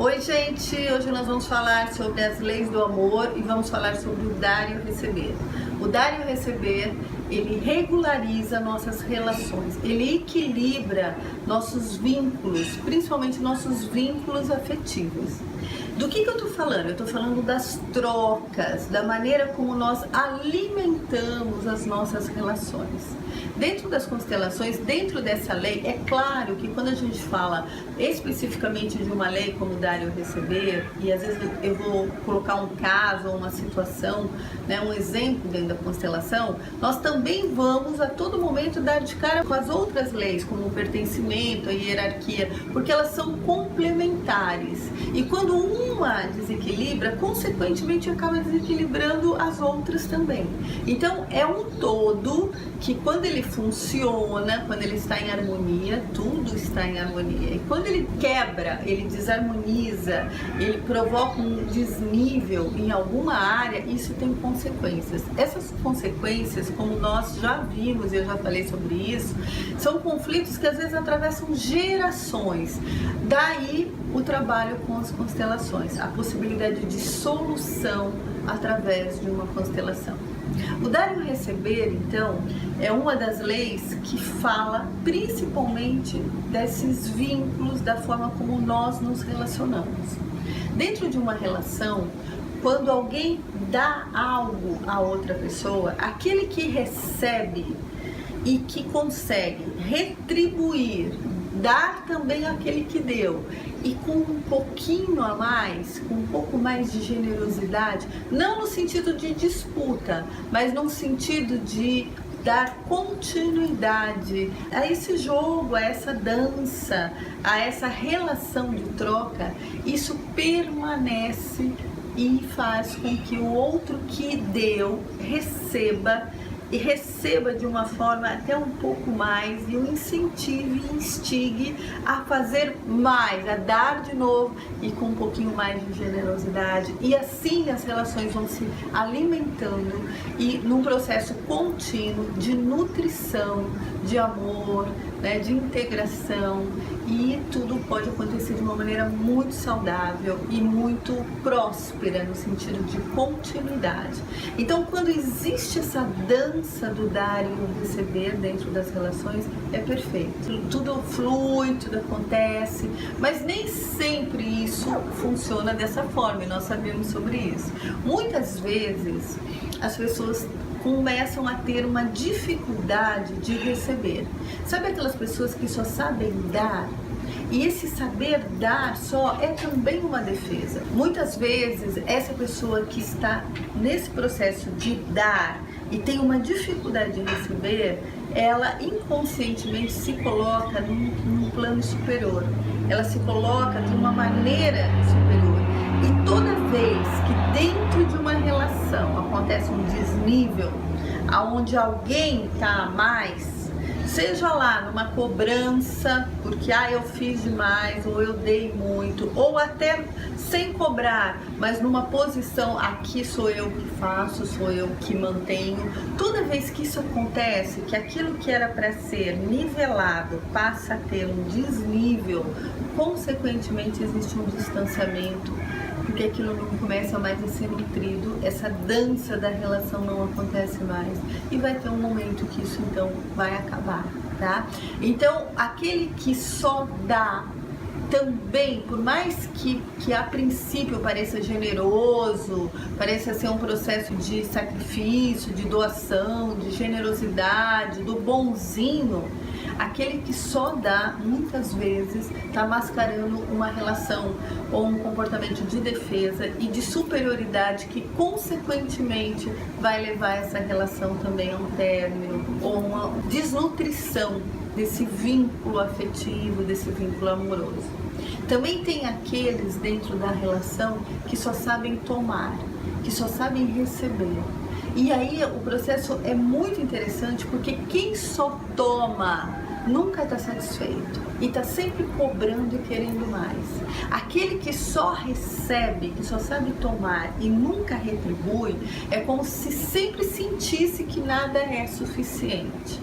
Oi gente, hoje nós vamos falar sobre as leis do amor e vamos falar sobre o dar e o receber. O dar e o receber, ele regulariza nossas relações, ele equilibra nossos vínculos, principalmente nossos vínculos afetivos. Do que eu estou falando? Eu estou falando das trocas, da maneira como nós alimentamos as nossas relações. Dentro das constelações, dentro dessa lei, é claro que quando a gente fala especificamente de uma lei como dar e receber, e às vezes eu vou colocar um caso ou uma situação, né, um exemplo dentro da constelação, nós também vamos a todo momento dar de cara com as outras leis, como o pertencimento, a hierarquia, porque elas são complementares. E quando uma desequilibra, consequentemente acaba desequilibrando as outras também. Então é um todo que quando ele funciona, quando ele está em harmonia, tudo está em harmonia. E quando ele quebra, ele desarmoniza, ele provoca um desnível em alguma área, isso tem consequências. Essas consequências, como nós já vimos, eu já falei sobre isso, são conflitos que às vezes atravessam gerações. Daí o trabalho com as constelações, a possibilidade de solução através de uma constelação. O dar e o receber, então, é uma das leis que fala principalmente desses vínculos, da forma como nós nos relacionamos. Dentro de uma relação, quando alguém dá algo a outra pessoa, aquele que recebe e que consegue retribuir, dar também àquele que deu, e com um pouquinho a mais, com um pouco mais de generosidade, não no sentido de disputa, mas no sentido de dar continuidade a esse jogo, a essa dança, a essa relação de troca, isso permanece e faz com que o outro que deu receba, e receba de uma forma até um pouco mais, e o incentive e instigue a fazer mais, a dar de novo e com um pouquinho mais de generosidade. E assim as relações vão se alimentando e num processo contínuo de nutrição, de amor, né, de integração, e tudo pode acontecer de uma maneira muito saudável e muito próspera no sentido de continuidade. Então, quando existe essa dança do dar e do receber dentro das relações, é perfeito. Tudo flui, tudo acontece, mas nem sempre isso funciona dessa forma, e nós sabemos sobre isso. Muitas vezes as pessoas começam a ter uma dificuldade de receber. Sabe aquelas pessoas que só sabem dar? E esse saber dar só é também uma defesa. Muitas vezes essa pessoa que está nesse processo de dar e tem uma dificuldade de receber, ela inconscientemente se coloca num plano superior. Ela se coloca de uma maneira superior. E toda vez que dentro de uma relação acontece um desnível, aonde alguém está a mais, seja lá numa cobrança, porque eu fiz demais, ou eu dei muito, ou até sem cobrar, mas numa posição, aqui sou eu que faço, sou eu que mantenho. Toda vez que isso acontece, que aquilo que era para ser nivelado passa a ter um desnível, consequentemente existe um distanciamento, porque aquilo não começa mais a ser nutrido, essa dança da relação não acontece mais, e vai ter um momento que isso então vai acabar, tá? Então, aquele que só dá também, por mais que a princípio pareça generoso, pareça ser um processo de sacrifício, de doação, de generosidade, do bonzinho, aquele que só dá, muitas vezes, está mascarando uma relação ou um comportamento de defesa e de superioridade que, consequentemente, vai levar essa relação também a um término ou uma desnutrição desse vínculo afetivo, desse vínculo amoroso. Também tem aqueles dentro da relação que só sabem tomar, que só sabem receber. E aí o processo é muito interessante, porque quem só toma nunca está satisfeito e está sempre cobrando e querendo mais. Aquele que só recebe, que só sabe tomar e nunca retribui, é como se sempre sentisse que nada é suficiente.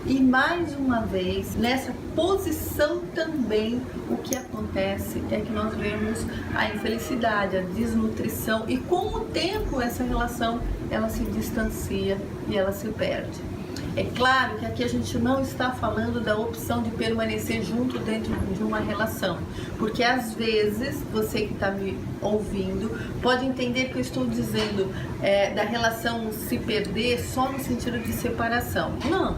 E mais uma vez, nessa posição também, o que acontece é que nós vemos a infelicidade, a desnutrição, e com o tempo essa relação ela se distancia e ela se perde. É claro que aqui a gente não está falando da opção de permanecer junto dentro de uma relação, porque às vezes você que está me ouvindo pode entender que eu estou dizendo da relação se perder só no sentido de separação. Não,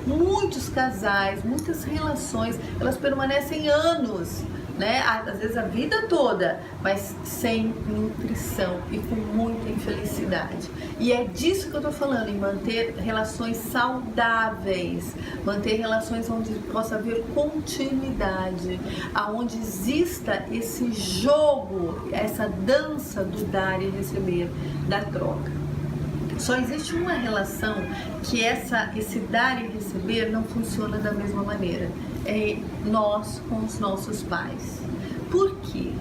muitos casais, muitas relações, elas permanecem anos, né? Às vezes a vida toda, mas sem nutrição e com muita infelicidade. E é disso que eu tô falando, em manter relações saudáveis, manter relações onde possa haver continuidade, aonde exista esse jogo, essa dança do dar e receber, da troca. Só existe uma relação que esse dar e receber não funciona da mesma maneira. É nós com os nossos pais. Por quê?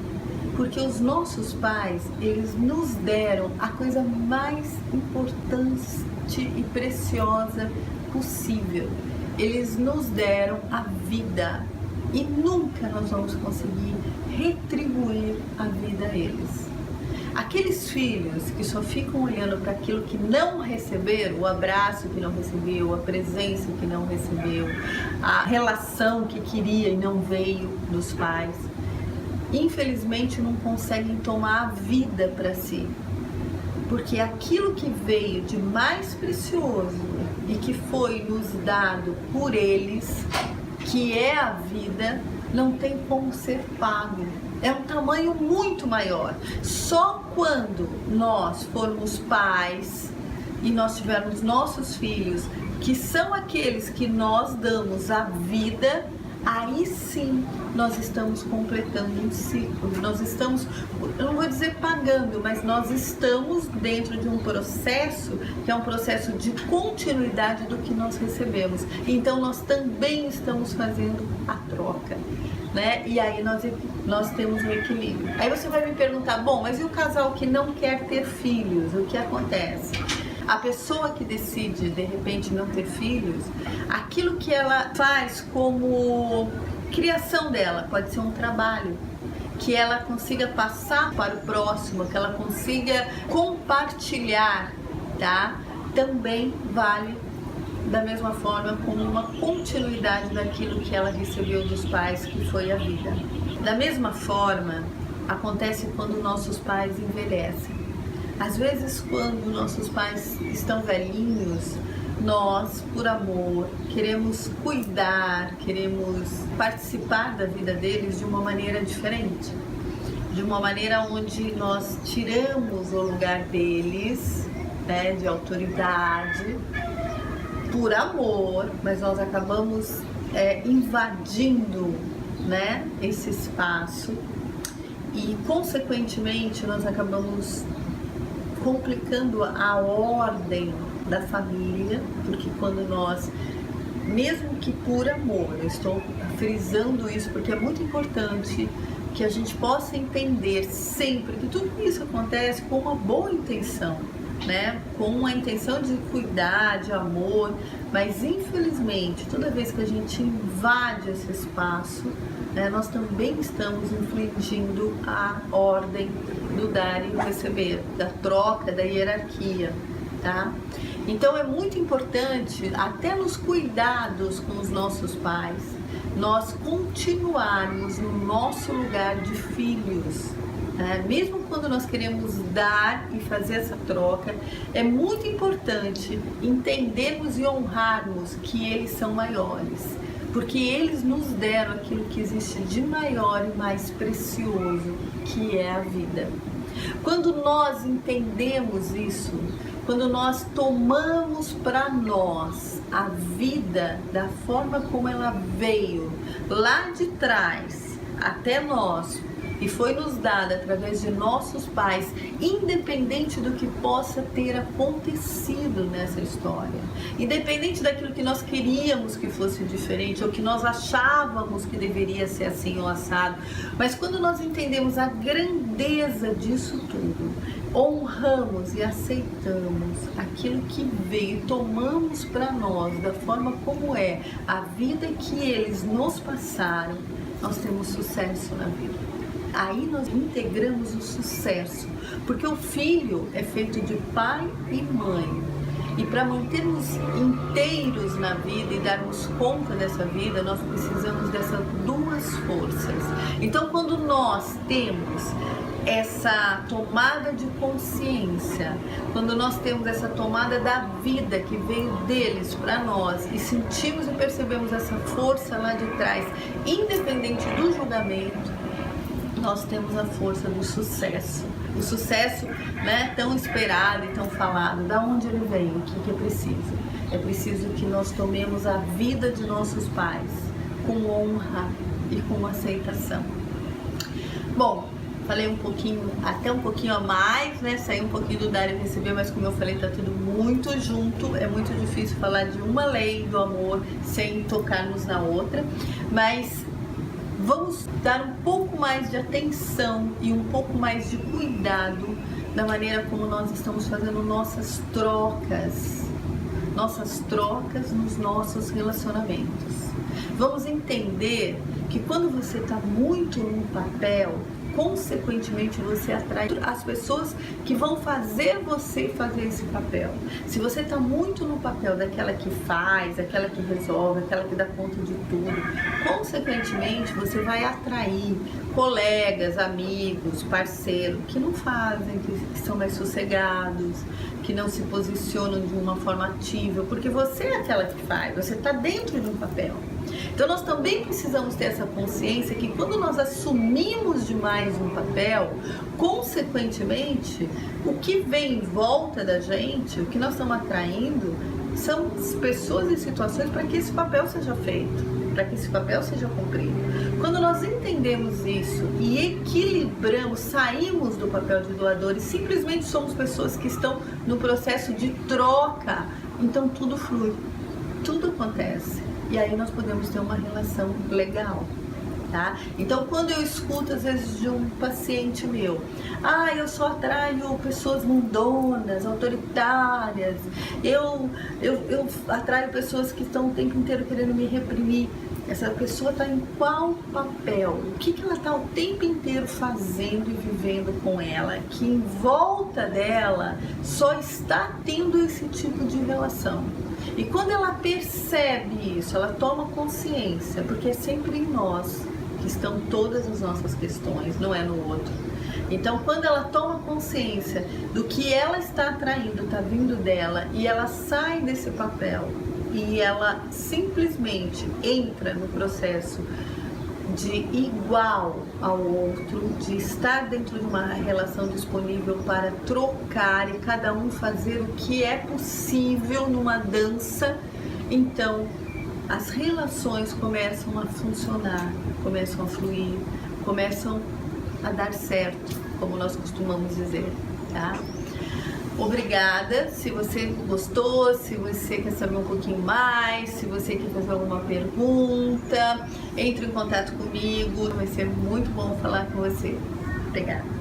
Porque os nossos pais, eles nos deram a coisa mais importante e preciosa possível. Eles nos deram a vida e nunca nós vamos conseguir retribuir a vida a eles. Aqueles filhos que só ficam olhando para aquilo que não receberam, o abraço que não recebeu, a presença que não recebeu, a relação que queria e não veio dos pais, infelizmente não conseguem tomar a vida para si. Porque aquilo que veio de mais precioso e que foi nos dado por eles, que é a vida, não tem como ser pago. É um tamanho muito maior. Só quando nós formos pais e nós tivermos nossos filhos, que são aqueles que nós damos a vida, aí sim nós estamos completando um ciclo. Nós estamos, eu não vou dizer pagando, mas nós estamos dentro de um processo que é um processo de continuidade do que nós recebemos. Então nós também estamos fazendo a troca, né? E aí nós temos um equilíbrio. Aí você vai me perguntar, bom, mas e o casal que não quer ter filhos? O que acontece? A pessoa que decide, de repente, não ter filhos, aquilo que ela faz como criação dela, pode ser um trabalho, que ela consiga passar para o próximo, que ela consiga compartilhar, tá? Também vale da mesma forma como uma continuidade daquilo que ela recebeu dos pais, que foi a vida. Da mesma forma, acontece quando nossos pais envelhecem. Às vezes, quando nossos pais estão velhinhos, nós, por amor, queremos cuidar, queremos participar da vida deles de uma maneira diferente. De uma maneira onde nós tiramos o lugar deles, né, de autoridade, por amor, mas nós acabamos invadindo, né, esse espaço e, consequentemente, nós acabamos complicando a ordem da família, porque quando nós, mesmo que por amor, eu estou frisando isso porque é muito importante que a gente possa entender sempre que tudo isso acontece com uma boa intenção, né? Com a intenção de cuidar, de amor, mas infelizmente toda vez que a gente invade esse espaço, né, nós também estamos infringindo a ordem do dar e receber, da troca, da hierarquia, tá? Então é muito importante, até nos cuidados com os nossos pais, nós continuarmos no nosso lugar de filhos. Mesmo quando nós queremos dar e fazer essa troca, é muito importante entendermos e honrarmos que eles são maiores, porque eles nos deram aquilo que existe de maior e mais precioso, que é a vida. Quando nós entendemos isso, quando nós tomamos para nós a vida da forma como ela veio lá de trás até nós, e foi nos dada através de nossos pais, independente do que possa ter acontecido nessa história, independente daquilo que nós queríamos que fosse diferente ou que nós achávamos que deveria ser assim ou assado, mas quando nós entendemos a grandeza disso tudo, honramos e aceitamos aquilo que veio, tomamos para nós da forma como é a vida que eles nos passaram, nós temos sucesso na vida. Aí nós integramos o sucesso, porque o filho é feito de pai e mãe. E para mantermos inteiros na vida e darmos conta dessa vida, nós precisamos dessas duas forças. Então, quando nós temos essa tomada de consciência, quando nós temos essa tomada da vida que veio deles para nós e sentimos e percebemos essa força lá de trás, independente do julgamento, nós temos a força do sucesso. O sucesso, né, tão esperado e tão falado, da onde ele vem, o que é preciso? É preciso que nós tomemos a vida de nossos pais com honra e com aceitação. Bom, falei um pouquinho, até um pouquinho a mais, né? Saí um pouquinho do dar e receber, mas como eu falei, tá tudo muito junto. É muito difícil falar de uma lei do amor sem tocarmos na outra, mas vamos dar um pouco mais de atenção e um pouco mais de cuidado da maneira como nós estamos fazendo nossas trocas nos nossos relacionamentos. Vamos entender que quando você está muito no papel, consequentemente você atrai as pessoas que vão fazer você fazer esse papel. Se você está muito no papel daquela que faz, aquela que resolve, aquela que dá conta de tudo, consequentemente você vai atrair colegas, amigos, parceiros que não fazem, que são mais sossegados, que não se posicionam de uma forma ativa, porque você é aquela que faz, você está dentro de um papel. Então nós também precisamos ter essa consciência que quando nós assumimos demais um papel, consequentemente, o que vem em volta da gente, o que nós estamos atraindo, são pessoas e situações para que esse papel seja feito, para que esse papel seja cumprido. Quando nós entendemos isso e equilibramos, saímos do papel de doador e simplesmente somos pessoas que estão no processo de troca, então tudo flui, tudo acontece. E aí nós podemos ter uma relação legal, tá? Então, quando eu escuto, às vezes, de um paciente meu, eu só atraio pessoas mundonas, autoritárias, eu atraio pessoas que estão o tempo inteiro querendo me reprimir. Essa pessoa está em qual papel? O que ela está o tempo inteiro fazendo e vivendo com ela? Que em volta dela só está tendo esse tipo de relação. E quando ela percebe isso, ela toma consciência, porque é sempre em nós que estão todas as nossas questões, não é no outro. Então, quando ela toma consciência do que ela está atraindo, está vindo dela, e ela sai desse papel, e ela simplesmente entra no processo de igual ao outro, de estar dentro de uma relação disponível para trocar e cada um fazer o que é possível numa dança, então as relações começam a funcionar, começam a fluir, começam a dar certo, como nós costumamos dizer, tá? Obrigada, se você gostou, se você quer saber um pouquinho mais, se você quer fazer alguma pergunta, entre em contato comigo, vai ser muito bom falar com você. Obrigada.